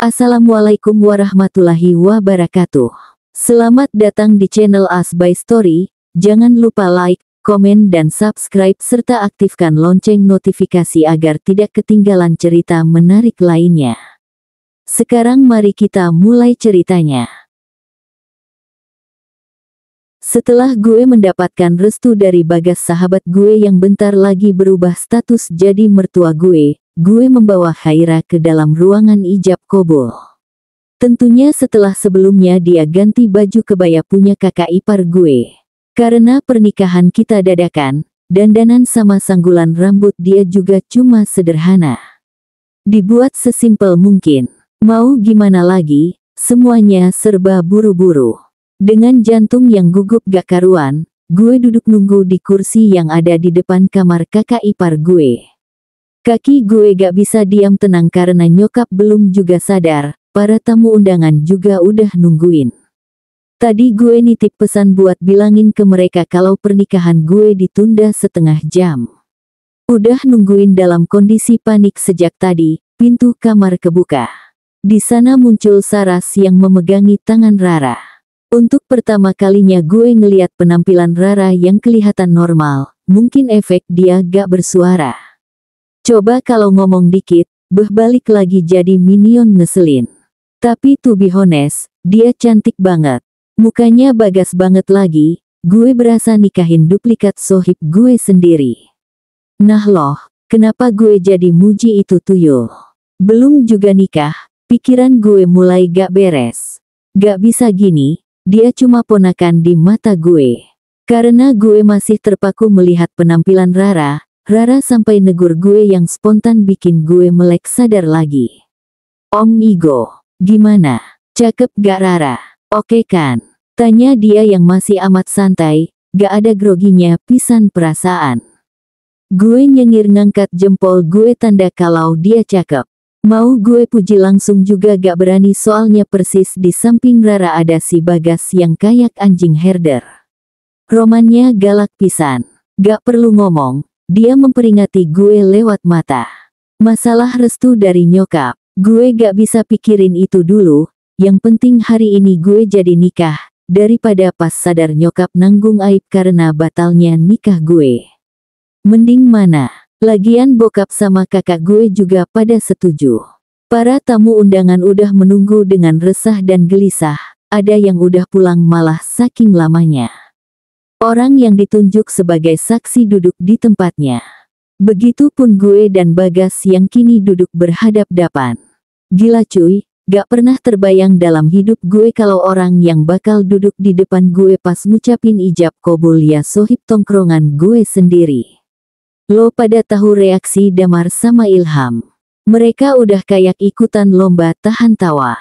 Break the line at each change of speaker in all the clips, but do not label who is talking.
Assalamualaikum warahmatullahi wabarakatuh. Selamat datang di channel As by Story. Jangan lupa like, komen dan subscribe serta aktifkan lonceng notifikasi agar tidak ketinggalan cerita menarik lainnya. Sekarang mari kita mulai ceritanya. Setelah gue mendapatkan restu dari Bagas sahabat gue yang bentar lagi berubah status jadi mertua gue membawa Khaira ke dalam ruangan ijab kabul. Tentunya setelah sebelumnya dia ganti baju kebaya punya kakak ipar gue. Karena pernikahan kita dadakan, dandanan sama sanggulan rambut dia juga cuma sederhana. Dibuat sesimpel mungkin. Mau gimana lagi, semuanya serba buru-buru. Dengan jantung yang gugup gak karuan, gue duduk nunggu di kursi yang ada di depan kamar kakak ipar gue. Kaki gue gak bisa diam tenang karena nyokap belum juga sadar, para tamu undangan juga udah nungguin. Tadi gue nitip pesan buat bilangin ke mereka kalau pernikahan gue ditunda setengah jam. Udah nungguin dalam kondisi panik sejak tadi, pintu kamar kebuka. Di sana muncul Saras yang memegangi tangan Rara. Untuk pertama kalinya gue ngeliat penampilan Rara yang kelihatan normal, mungkin efek dia gak bersuara. Coba kalau ngomong dikit, balik lagi jadi minion ngeselin. Tapi to be honest, dia cantik banget. Mukanya Bagas banget lagi, gue berasa nikahin duplikat sohib gue sendiri. Nah loh, kenapa gue jadi muji itu tuyul? Belum juga nikah, pikiran gue mulai gak beres. Gak bisa gini, dia cuma ponakan di mata gue. Karena gue masih terpaku melihat penampilan Rara sampai negur gue yang spontan bikin gue melek sadar lagi. Om Igo, gimana? Cakep gak Rara? Oke kan? Tanya dia yang masih amat santai, gak ada groginya pisan perasaan. Gue nyengir ngangkat jempol gue tanda kalau dia cakep. Mau gue puji langsung juga gak berani soalnya persis di samping Rara ada si Bagas yang kayak anjing herder. Romannya galak pisan. Gak perlu ngomong. Dia memperingati gue lewat mata. Masalah restu dari nyokap, gue gak bisa pikirin itu dulu, yang penting hari ini gue jadi nikah, daripada pas sadar nyokap nanggung aib karena batalnya nikah gue. Mending mana, lagian bokap sama kakak gue juga pada setuju. Para tamu undangan udah menunggu dengan resah dan gelisah, ada yang udah pulang malah saking lamanya. Orang yang ditunjuk sebagai saksi duduk di tempatnya. Begitupun gue dan Bagas yang kini duduk berhadap-hadapan. Gila cuy, gak pernah terbayang dalam hidup gue kalau orang yang bakal duduk di depan gue pas ngucapin ijab kabul ya sohib tongkrongan gue sendiri. Lo pada tahu reaksi Damar sama Ilham. Mereka udah kayak ikutan lomba tahan tawa.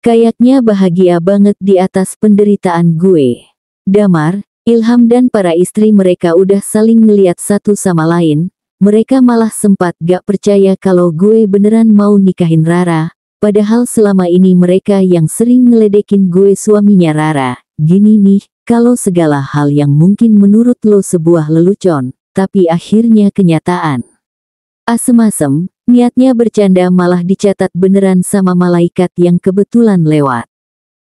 Kayaknya bahagia banget di atas penderitaan gue. Damar, Ilham dan para istri mereka udah saling ngeliat satu sama lain, mereka malah sempat gak percaya kalau gue beneran mau nikahin Rara, padahal selama ini mereka yang sering ngeledekin gue suaminya Rara. Gini nih, kalau segala hal yang mungkin menurut lo sebuah lelucon, tapi akhirnya kenyataan. Asem-asem, niatnya bercanda malah dicatat beneran sama malaikat yang kebetulan lewat.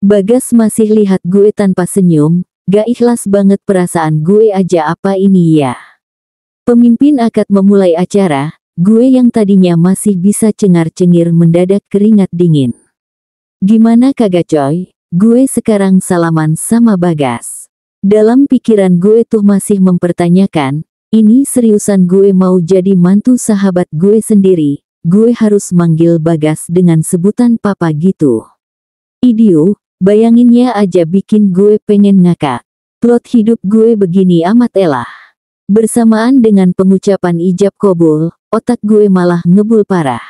Bagas masih lihat gue tanpa senyum. Gak ikhlas banget perasaan gue aja apa ini ya. Pemimpin akad memulai acara, gue yang tadinya masih bisa cengar-cengir mendadak keringat dingin. Gimana kagak coy? Gue sekarang salaman sama Bagas. Dalam pikiran gue tuh masih mempertanyakan, ini seriusan gue mau jadi mantu sahabat gue sendiri, gue harus manggil Bagas dengan sebutan papa gitu. Idiot. Bayanginnya aja bikin gue pengen ngakak. Plot hidup gue begini amat elah. Bersamaan dengan pengucapan ijab kabul, otak gue malah ngebul parah.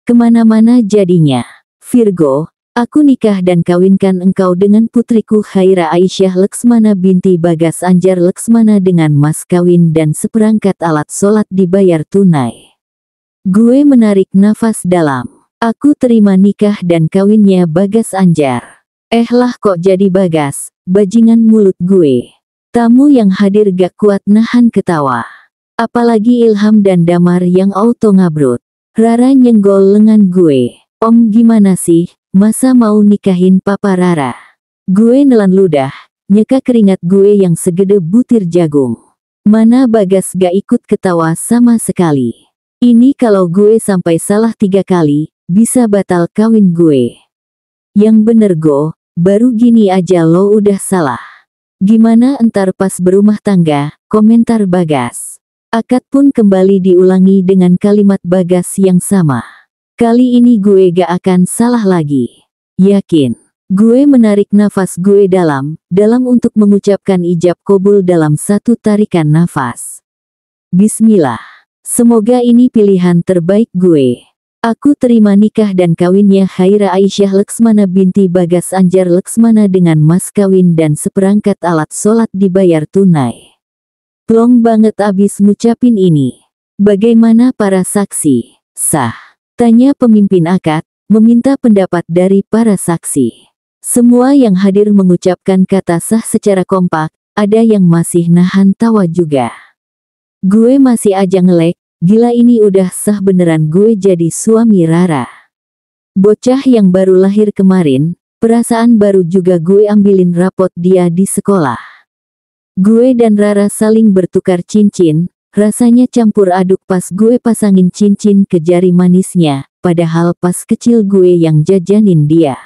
Kemana-mana jadinya. Virgo, aku nikah dan kawinkan engkau dengan putriku Khaira Aisyah Laksmana binti Bagas Anjar Laksmana dengan mas kawin dan seperangkat alat sholat dibayar tunai. Gue menarik nafas dalam. Aku terima nikah dan kawinnya Bagas Anjar. Lah kok jadi Bagas, bajingan mulut gue. Tamu yang hadir gak kuat nahan ketawa. Apalagi Ilham dan Damar yang auto ngabrut. Rara nyenggol lengan gue. Om gimana sih, masa mau nikahin Papa Rara? Gue nelan ludah, nyeka keringat gue yang segede butir jagung. Mana Bagas gak ikut ketawa sama sekali. Ini kalau gue sampai salah 3 kali, bisa batal kawin gue. Yang bener Go, baru gini aja lo udah salah. Gimana entar pas berumah tangga, komentar Bagas. Akad pun kembali diulangi dengan kalimat Bagas yang sama. Kali ini gue gak akan salah lagi. Yakin. Gue menarik nafas gue dalam untuk mengucapkan ijab kabul dalam satu tarikan nafas. Bismillah. Semoga ini pilihan terbaik gue. Aku terima nikah dan kawinnya Haira Aisyah Laksmana binti Bagas Anjar Laksmana dengan mas kawin dan seperangkat alat sholat dibayar tunai. Plong banget abis ngucapin ini. Bagaimana para saksi? Sah. Tanya pemimpin akad, meminta pendapat dari para saksi. Semua yang hadir mengucapkan kata sah secara kompak, ada yang masih nahan tawa juga. Gue masih aja ngelek, gila ini udah sah beneran gue jadi suami Rara. Bocah yang baru lahir kemarin, perasaan baru juga gue ambilin rapot dia di sekolah. Gue dan Rara saling bertukar cincin, rasanya campur aduk pas gue pasangin cincin ke jari manisnya, padahal pas kecil gue yang jajanin dia.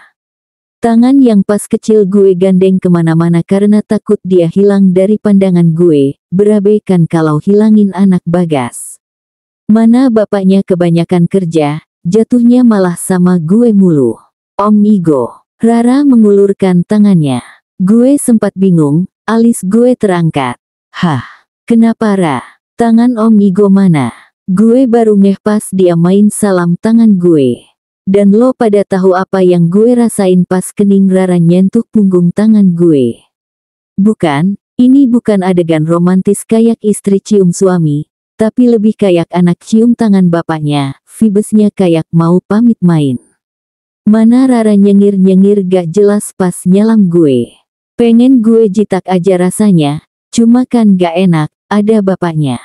Tangan yang pas kecil gue gandeng kemana-mana karena takut dia hilang dari pandangan gue, berabaikan kalau hilangin anak Bagas. Mana bapaknya kebanyakan kerja, jatuhnya malah sama gue mulu. Om Igo. Rara mengulurkan tangannya. Gue sempat bingung, alis gue terangkat. Hah, kenapa Ra? Tangan Om Igo mana? Gue baru ngeh pas dia main salam tangan gue. Dan lo pada tahu apa yang gue rasain pas kening Rara nyentuh punggung tangan gue? Bukan, ini bukan adegan romantis kayak istri cium suami, tapi lebih kayak anak cium tangan bapaknya, vibesnya kayak mau pamit main. Mana Rara nyengir-nyengir gak jelas pas nyalam gue. Pengen gue jitak aja rasanya, cuma kan gak enak, ada bapaknya.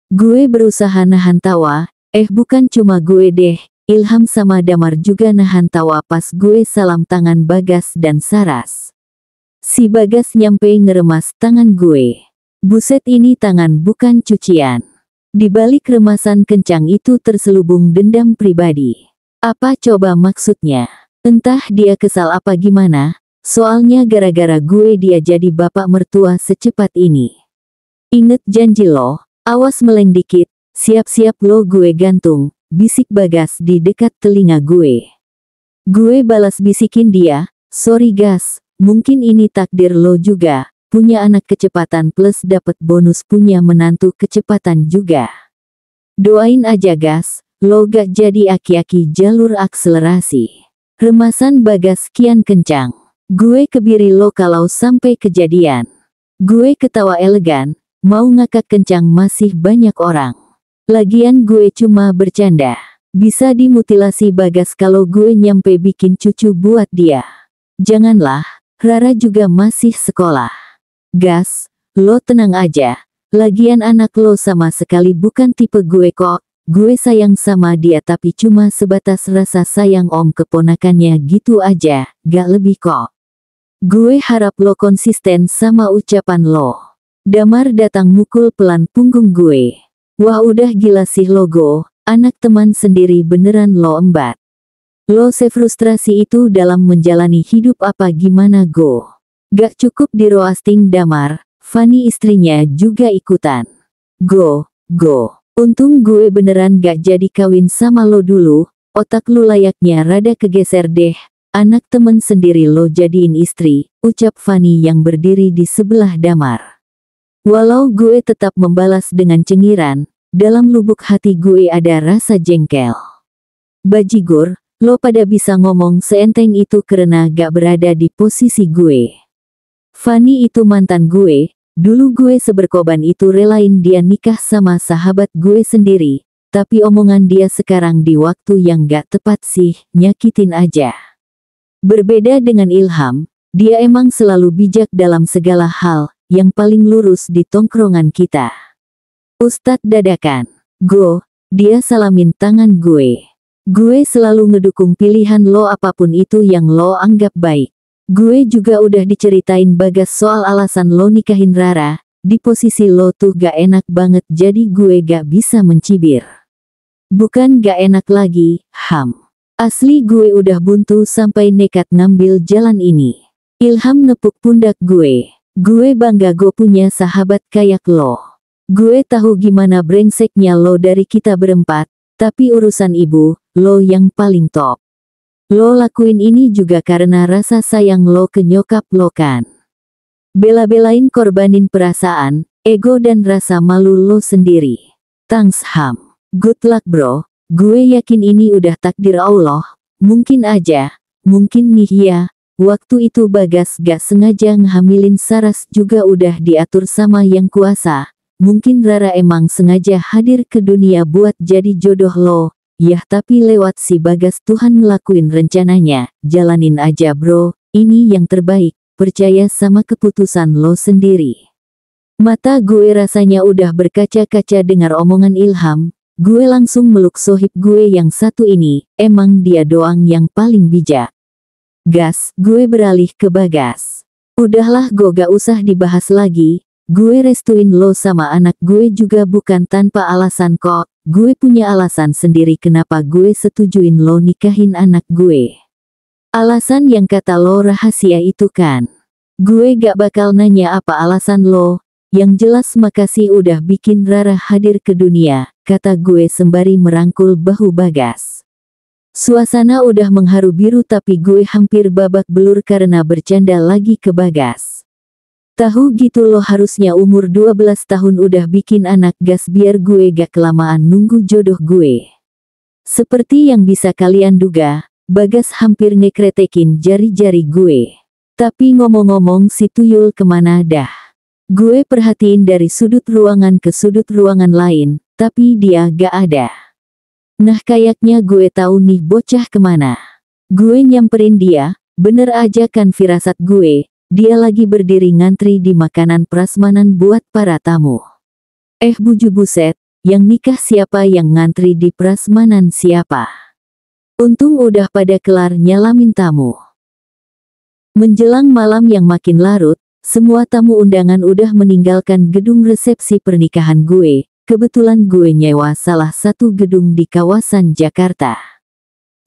Gue berusaha nahan tawa, bukan cuma gue deh, Ilham sama Damar juga nahan tawa pas gue salam tangan Bagas dan Saras. Si Bagas nyampe ngeremas tangan gue. Buset ini tangan bukan cucian. Di balik remasan kencang itu terselubung dendam pribadi. Apa coba maksudnya? Entah dia kesal apa gimana, soalnya gara-gara gue dia jadi bapak mertua secepat ini. Inget janji lo. Awas meleng dikit, siap-siap lo gue gantung, bisik Bagas di dekat telinga gue. Gue balas bisikin dia, sorry Gas, mungkin ini takdir lo juga, punya anak kecepatan plus dapet bonus punya menantu kecepatan juga. Doain aja Gas, lo gak jadi aki-aki jalur akselerasi. Remasan Bagas kian kencang. Gue kebiri lo kalau sampai kejadian. Gue ketawa elegan. Mau ngakak kencang masih banyak orang. Lagian gue cuma bercanda. Bisa dimutilasi Bagas kalau gue nyampe bikin cucu buat dia. Janganlah, Rara juga masih sekolah. Gas, lo tenang aja. Lagian anak lo sama sekali bukan tipe gue kok. Gue sayang sama dia tapi cuma sebatas rasa sayang om keponakannya gitu aja, gak lebih kok. Gue harap lo konsisten sama ucapan lo. Damar datang mukul pelan punggung gue. Wah udah gila sih lo Go, anak teman sendiri beneran lo embat. Lo sefrustrasi itu dalam menjalani hidup apa gimana Go? Gak cukup di roasting Damar, Fanny istrinya juga ikutan. Go. Untung gue beneran gak jadi kawin sama lo dulu, otak lu layaknya rada kegeser deh. Anak temen sendiri lo jadiin istri, ucap Fanny yang berdiri di sebelah Damar. Walau gue tetap membalas dengan cengiran, dalam lubuk hati gue ada rasa jengkel. Bajigur, lo pada bisa ngomong seenteng itu karena gak berada di posisi gue. Fanny itu mantan gue, dulu gue seberkoban itu relain dia nikah sama sahabat gue sendiri, tapi omongan dia sekarang di waktu yang gak tepat sih, nyakitin aja. Berbeda dengan Ilham, dia emang selalu bijak dalam segala hal, yang paling lurus di tongkrongan kita. Ustadz dadakan. Go, dia salamin tangan gue. Gue selalu ngedukung pilihan lo apapun itu yang lo anggap baik. Gue juga udah diceritain Bagas soal alasan lo nikahin Rara. Di posisi lo tuh gak enak banget jadi gue gak bisa mencibir. Bukan gak enak lagi, Asli gue udah buntu sampai nekat ngambil jalan ini. Ilham nepuk pundak gue. Gue bangga gue punya sahabat kayak lo. Gue tahu gimana brengseknya lo dari kita berempat, tapi urusan ibu, lo yang paling top. Lo lakuin ini juga karena rasa sayang lo ke nyokap lo kan. Bela-belain korbanin perasaan, ego dan rasa malu lo sendiri. Thanks Good luck bro. Gue yakin ini udah takdir Allah. Mungkin aja, mungkin nih ya. Waktu itu Bagas gak sengaja ngehamilin Saras juga udah diatur sama yang kuasa. Mungkin Rara emang sengaja hadir ke dunia buat jadi jodoh lo. Yah tapi lewat si Bagas Tuhan ngelakuin rencananya. Jalanin aja bro, ini yang terbaik. Percaya sama keputusan lo sendiri. Mata gue rasanya udah berkaca-kaca dengar omongan Ilham. Gue langsung meluk sohib gue yang satu ini, emang dia doang yang paling bijak. Gas, gue beralih ke Bagas. Udahlah go gak usah dibahas lagi, gue restuin lo sama anak gue juga bukan tanpa alasan kok, gue punya alasan sendiri kenapa gue setujuin lo nikahin anak gue. Alasan yang kata lo rahasia itu kan. Gue gak bakal nanya apa alasan lo, yang jelas makasih udah bikin Rara hadir ke dunia, kata gue sembari merangkul bahu Bagas. Suasana udah mengharu biru tapi gue hampir babak belur karena bercanda lagi ke Bagas. Tahu gitu lo harusnya umur 12 tahun udah bikin anak gas biar gue gak kelamaan nunggu jodoh gue. Seperti yang bisa kalian duga, Bagas hampir ngekretekin jari-jari gue. Tapi ngomong-ngomong si tuyul kemana dah? Gue perhatiin dari sudut ruangan ke sudut ruangan lain, tapi dia gak ada. Nah kayaknya gue tahu nih bocah kemana. Gue nyamperin dia, bener aja kan firasat gue, dia lagi berdiri ngantri di makanan prasmanan buat para tamu. Buju buset, yang nikah siapa yang ngantri di prasmanan siapa? Untung udah pada kelar nyalamin tamu. Menjelang malam yang makin larut, semua tamu undangan udah meninggalkan gedung resepsi pernikahan gue. Kebetulan gue nyewa salah satu gedung di kawasan Jakarta.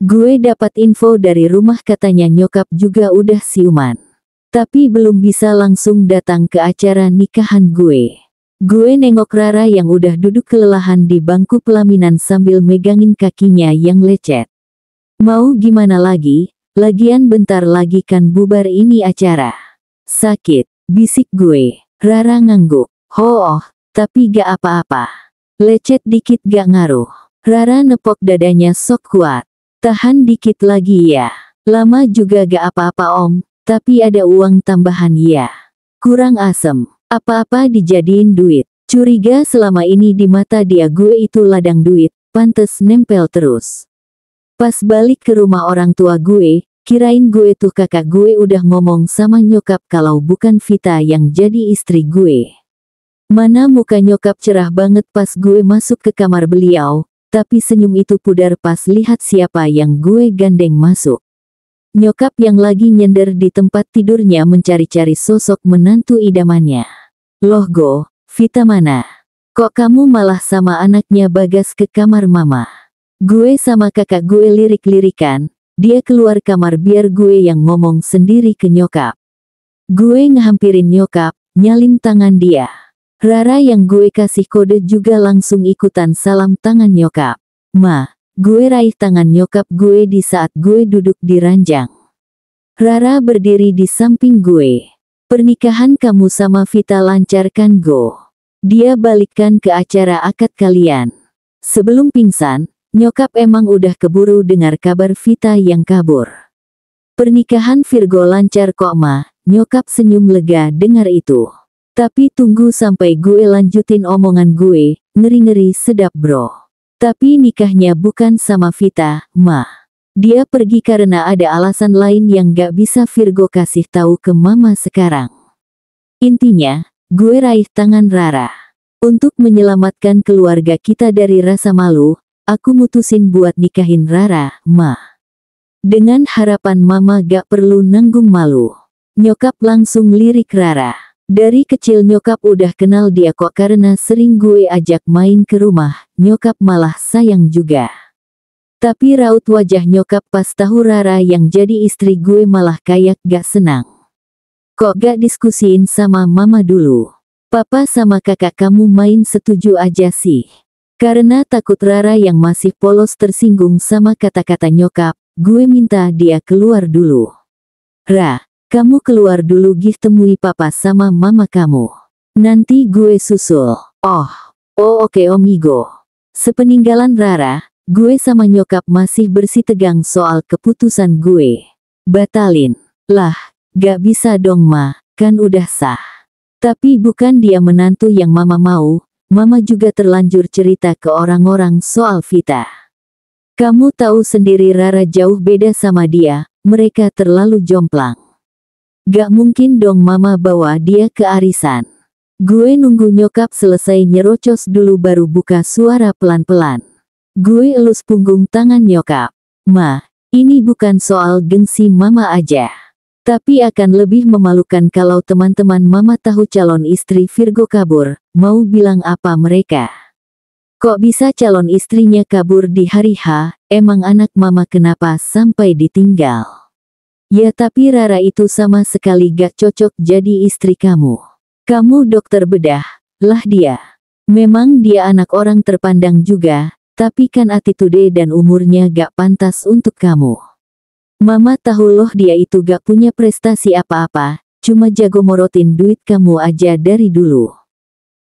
Gue dapat info dari rumah katanya nyokap juga udah siuman. Tapi belum bisa langsung datang ke acara nikahan gue. Gue nengok Rara yang udah duduk kelelahan di bangku pelaminan sambil megangin kakinya yang lecet. Mau gimana lagi, lagian bentar lagi kan bubar ini acara. Sakit, bisik gue. Rara ngangguk. Tapi gak apa-apa. Lecet dikit gak ngaruh. Rara nepok dadanya sok kuat. Tahan dikit lagi ya. Lama juga gak apa-apa om, tapi ada uang tambahan ya. Kurang asem. Apa-apa dijadiin duit. Curiga selama ini di mata dia gue itu ladang duit, pantes nempel terus. Pas balik ke rumah orang tua gue, kirain gue tuh kakak gue udah ngomong sama nyokap kalau bukan Vita yang jadi istri gue. Mana muka nyokap cerah banget pas gue masuk ke kamar beliau, tapi senyum itu pudar pas lihat siapa yang gue gandeng masuk. Nyokap yang lagi nyender di tempat tidurnya mencari-cari sosok menantu idamannya. Loh Go, Vita mana? Kok kamu malah sama anaknya Bagas ke kamar mama? Gue sama kakak gue lirik-lirikan. Dia keluar kamar biar gue yang ngomong sendiri ke nyokap. Gue ngehampirin nyokap, nyalin tangan dia. Rara yang gue kasih kode juga langsung ikutan salam tangan nyokap. Ma, gue raih tangan nyokap gue di saat gue duduk di ranjang. Rara berdiri di samping gue. Pernikahan kamu sama Vita lancar kan Go? Dia balikkan ke acara akad kalian. Sebelum pingsan, nyokap emang udah keburu dengar kabar Vita yang kabur. Pernikahan Virgo lancar kok ma, nyokap senyum lega dengar itu. Tapi tunggu sampai gue lanjutin omongan gue, ngeri-ngeri sedap bro. Tapi nikahnya bukan sama Vita, ma. Dia pergi karena ada alasan lain yang gak bisa Virgo kasih tahu ke mama sekarang. Intinya, gue raih tangan Rara. Untuk menyelamatkan keluarga kita dari rasa malu, aku mutusin buat nikahin Rara, Ma. Dengan harapan mama gak perlu nanggung malu. Nyokap langsung lirik Rara. Dari kecil nyokap udah kenal dia kok karena sering gue ajak main ke rumah, nyokap malah sayang juga. Tapi raut wajah nyokap pas tahu Rara yang jadi istri gue malah kayak gak senang. Kok gak diskusiin sama mama dulu? Papa sama kakak kamu main setuju aja sih. Karena takut Rara yang masih polos tersinggung sama kata-kata nyokap, gue minta dia keluar dulu. Ra, kamu keluar dulu gih temui papa sama mama kamu. Nanti gue susul. Oh oke Om Igo. Sepeninggalan Rara, gue sama nyokap masih bersitegang soal keputusan gue. Batalin. Lah, gak bisa dong Ma, kan udah sah. Tapi bukan dia menantu yang mama mau, mama juga terlanjur cerita ke orang-orang soal Vita. Kamu tahu sendiri Rara jauh beda sama dia, mereka terlalu jomplang. Gak mungkin dong mama bawa dia ke arisan. Gue nunggu nyokap selesai nyerocos dulu baru buka suara pelan-pelan. Gue elus punggung tangan nyokap. Ma, ini bukan soal gengsi mama aja. Tapi akan lebih memalukan kalau teman-teman mama tahu calon istri Virgo kabur, mau bilang apa mereka? Kok bisa calon istrinya kabur di hari H, emang anak mama kenapa sampai ditinggal? Ya tapi Rara itu sama sekali gak cocok jadi istri kamu. Kamu dokter bedah, lah dia. Memang dia anak orang terpandang juga, tapi kan attitude dan umurnya gak pantas untuk kamu. Mama tahu loh dia itu gak punya prestasi apa-apa, cuma jago morotin duit kamu aja dari dulu.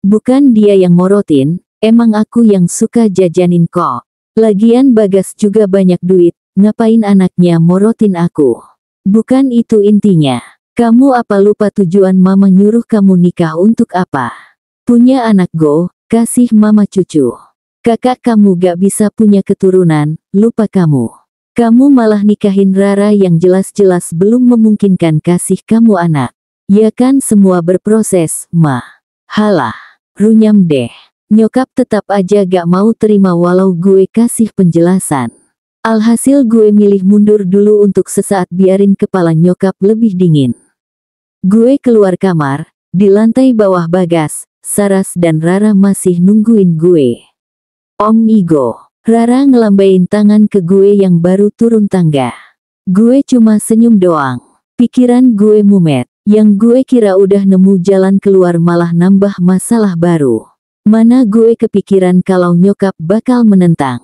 Bukan dia yang morotin, emang aku yang suka jajanin kok. Lagian Bagas juga banyak duit, ngapain anaknya morotin aku? Bukan itu intinya. Kamu apa lupa tujuan mama nyuruh kamu nikah untuk apa? Punya anak go, kasih mama cucu. Kakak kamu gak bisa punya keturunan, lupa kamu. Kamu malah nikahin Rara yang jelas-jelas belum memungkinkan kasih kamu anak. Ya kan semua berproses, Ma. Halah, runyam deh. Nyokap tetap aja gak mau terima walau gue kasih penjelasan. Alhasil gue milih mundur dulu untuk sesaat biarin kepala nyokap lebih dingin. Gue keluar kamar, di lantai bawah Bagas, Saras dan Rara masih nungguin gue. Om Igo. Rara ngelambain tangan ke gue yang baru turun tangga. Gue cuma senyum doang. Pikiran gue mumet. Yang gue kira udah nemu jalan keluar malah nambah masalah baru. Mana gue kepikiran kalau nyokap bakal menentang.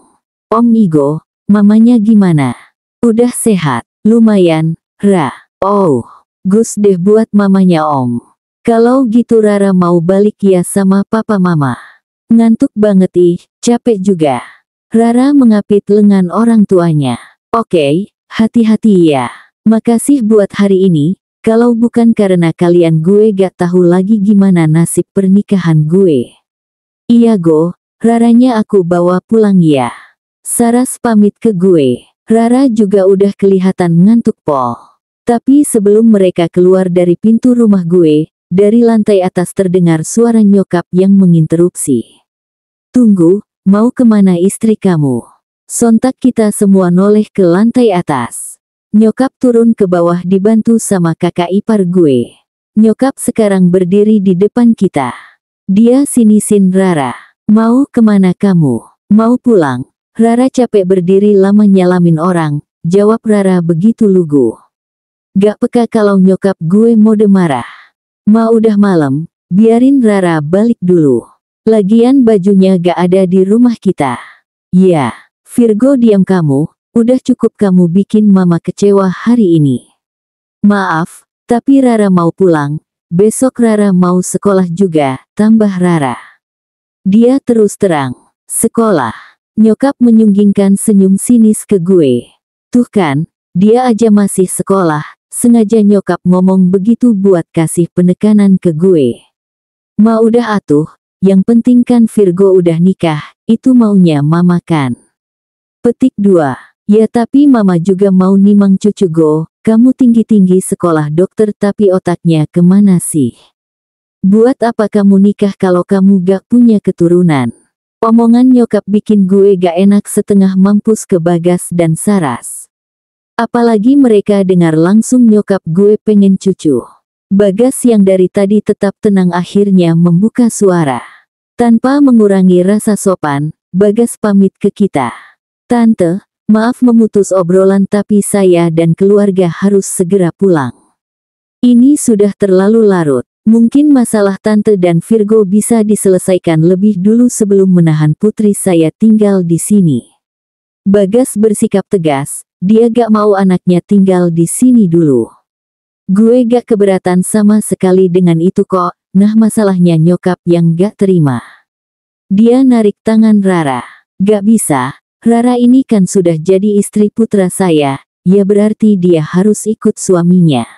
Om Igo, mamanya gimana? Udah sehat? Lumayan, Ra. Oh, gus deh buat mamanya Om. Kalau gitu Rara mau balik ya sama papa mama. Ngantuk banget ih, capek juga. Rara mengapit lengan orang tuanya. Oke, hati-hati ya. Makasih buat hari ini, kalau bukan karena kalian gue gak tahu lagi gimana nasib pernikahan gue. Iya go, Raranya aku bawa pulang ya. Saras pamit ke gue. Rara juga udah kelihatan ngantuk pol. Tapi sebelum mereka keluar dari pintu rumah gue, dari lantai atas terdengar suara nyokap yang menginterupsi. Tunggu. Mau kemana istri kamu? Sontak kita semua noleh ke lantai atas. Nyokap turun ke bawah dibantu sama kakak ipar gue. Nyokap sekarang berdiri di depan kita. Dia sinisin Rara. Mau kemana kamu? Mau pulang? Rara capek berdiri lama nyalamin orang, jawab Rara begitu lugu. Gak peka kalau nyokap gue mode marah. Ma udah malam, biarin Rara balik dulu. Lagian bajunya gak ada di rumah kita. Ya, Virgo diam kamu, udah cukup kamu bikin mama kecewa hari ini. Maaf, tapi Rara mau pulang, besok Rara mau sekolah juga, tambah Rara. Dia terus terang, sekolah. Nyokap menyunggingkan senyum sinis ke gue. Tuh kan, dia aja masih sekolah, sengaja nyokap ngomong begitu buat kasih penekanan ke gue. Ma udah atuh. Yang penting kan Virgo udah nikah, itu maunya mama kan. Petik 2. Ya tapi mama juga mau nimang cucu go, kamu tinggi-tinggi sekolah dokter tapi otaknya kemana sih? Buat apa kamu nikah kalau kamu gak punya keturunan? Omongan nyokap bikin gue gak enak setengah mampus ke Bagas dan Saras. Apalagi mereka dengar langsung nyokap gue pengen cucu. Bagas yang dari tadi tetap tenang akhirnya membuka suara. Tanpa mengurangi rasa sopan, Bagas pamit ke kita. Tante, maaf memutus obrolan tapi saya dan keluarga harus segera pulang. Ini sudah terlalu larut. Mungkin masalah Tante dan Virgo bisa diselesaikan lebih dulu sebelum menahan putri saya tinggal di sini. Bagas bersikap tegas, dia gak mau anaknya tinggal di sini dulu. Gue gak keberatan sama sekali dengan itu kok, nah masalahnya nyokap yang gak terima. Dia narik tangan Rara. Gak bisa, Rara ini kan sudah jadi istri putra saya, ya berarti dia harus ikut suaminya.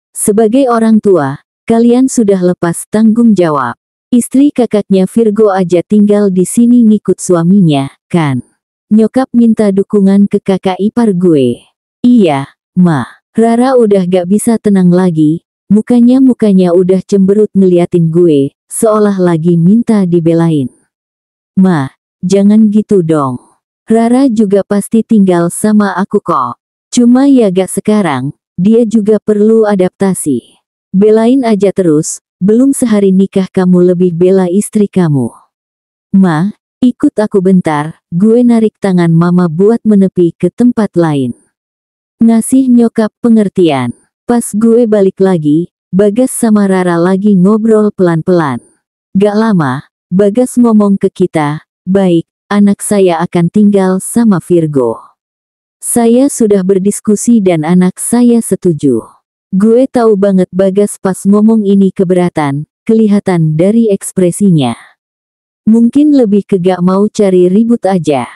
Sebagai orang tua, kalian sudah lepas tanggung jawab. Istri kakaknya Virgo aja tinggal di sini ngikut suaminya, kan? Nyokap minta dukungan ke kakak ipar gue. Iya, Ma. Rara udah gak bisa tenang lagi, mukanya udah cemberut ngeliatin gue, seolah lagi minta dibelain. Ma, jangan gitu dong. Rara juga pasti tinggal sama aku kok. Cuma ya gak sekarang, dia juga perlu adaptasi. Belain aja terus, belum sehari nikah kamu lebih bela istri kamu. Ma, ikut aku bentar, gue narik tangan mama buat menepi ke tempat lain. Ngasih nyokap pengertian. Pas gue balik lagi, Bagas sama Rara lagi ngobrol pelan-pelan. Gak lama, Bagas ngomong ke kita, baik, anak saya akan tinggal sama Virgo. Saya sudah berdiskusi dan anak saya setuju. Gue tahu banget Bagas pas ngomong ini keberatan, kelihatan dari ekspresinya. Mungkin lebih ke gak mau cari ribut aja.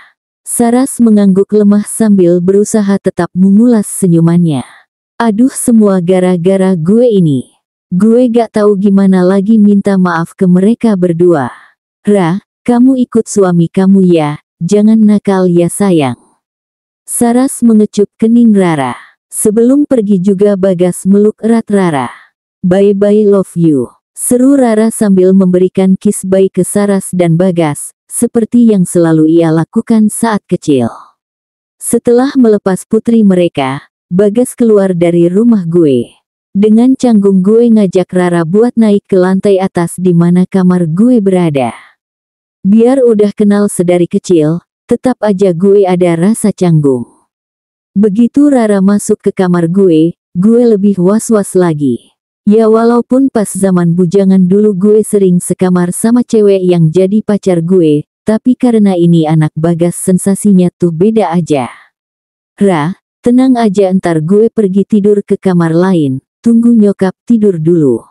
Saras mengangguk lemah sambil berusaha tetap mengulas senyumannya. Aduh semua gara-gara gue ini. Gue gak tahu gimana lagi minta maaf ke mereka berdua. Ra, kamu ikut suami kamu ya, jangan nakal ya sayang. Saras mengecup kening Rara. Sebelum pergi juga Bagas meluk erat Rara. Bye-bye love you. Seru Rara sambil memberikan kiss bye ke Saras dan Bagas, seperti yang selalu ia lakukan saat kecil. Setelah melepas putri mereka, Bagas keluar dari rumah gue. Dengan canggung gue ngajak Rara buat naik ke lantai atas di mana kamar gue berada. Biar udah kenal sedari kecil, tetap aja gue ada rasa canggung. Begitu Rara masuk ke kamar gue lebih was-was lagi. Ya walaupun pas zaman bujangan dulu gue sering sekamar sama cewek yang jadi pacar gue, tapi karena ini anak Bagas sensasinya tuh beda aja. Ra, tenang aja ntar gue pergi tidur ke kamar lain, tunggu nyokap tidur dulu.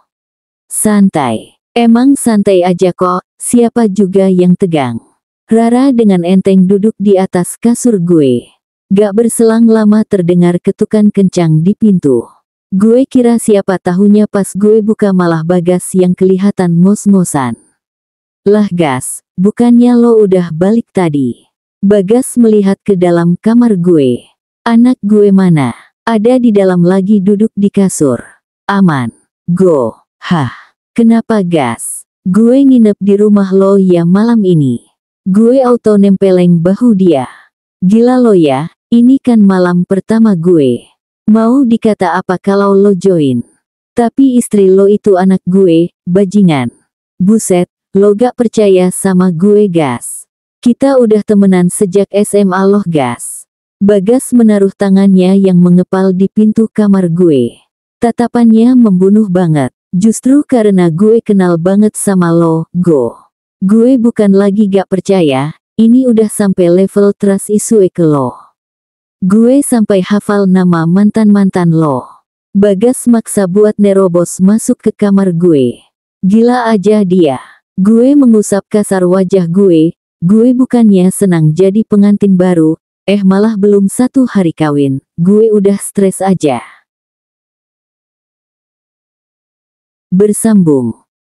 Santai. Emang santai aja kok, siapa juga yang tegang. Rara dengan enteng duduk di atas kasur gue. Gak berselang lama terdengar ketukan kencang di pintu. Gue kira siapa tahunya pas gue buka malah Bagas yang kelihatan ngos-ngosan. Lah Gas, bukannya lo udah balik tadi? Bagas melihat ke dalam kamar gue. Anak gue mana? Ada di dalam lagi duduk di kasur. Aman. Go. Hah. Kenapa Gas? Gue nginep di rumah lo ya malam ini. Gue auto nempeleng bahu dia. Gila lo ya. Ini kan malam pertama gue. Mau dikata apa kalau lo join? Tapi istri lo itu anak gue, bajingan. Buset, lo gak percaya sama gue Gas. Kita udah temenan sejak SMA loh Gas. Bagas menaruh tangannya yang mengepal di pintu kamar gue. Tatapannya membunuh banget. Justru karena gue kenal banget sama lo, Go. Gue bukan lagi gak percaya, ini udah sampai level trust issue ke lo. Gue sampai hafal nama mantan-mantan lo. Bagas maksa buat nerobos masuk ke kamar gue. Gila aja dia. Gue mengusap kasar wajah gue bukannya senang jadi pengantin baru, malah belum 1 hari kawin, gue udah stres aja. Bersambung.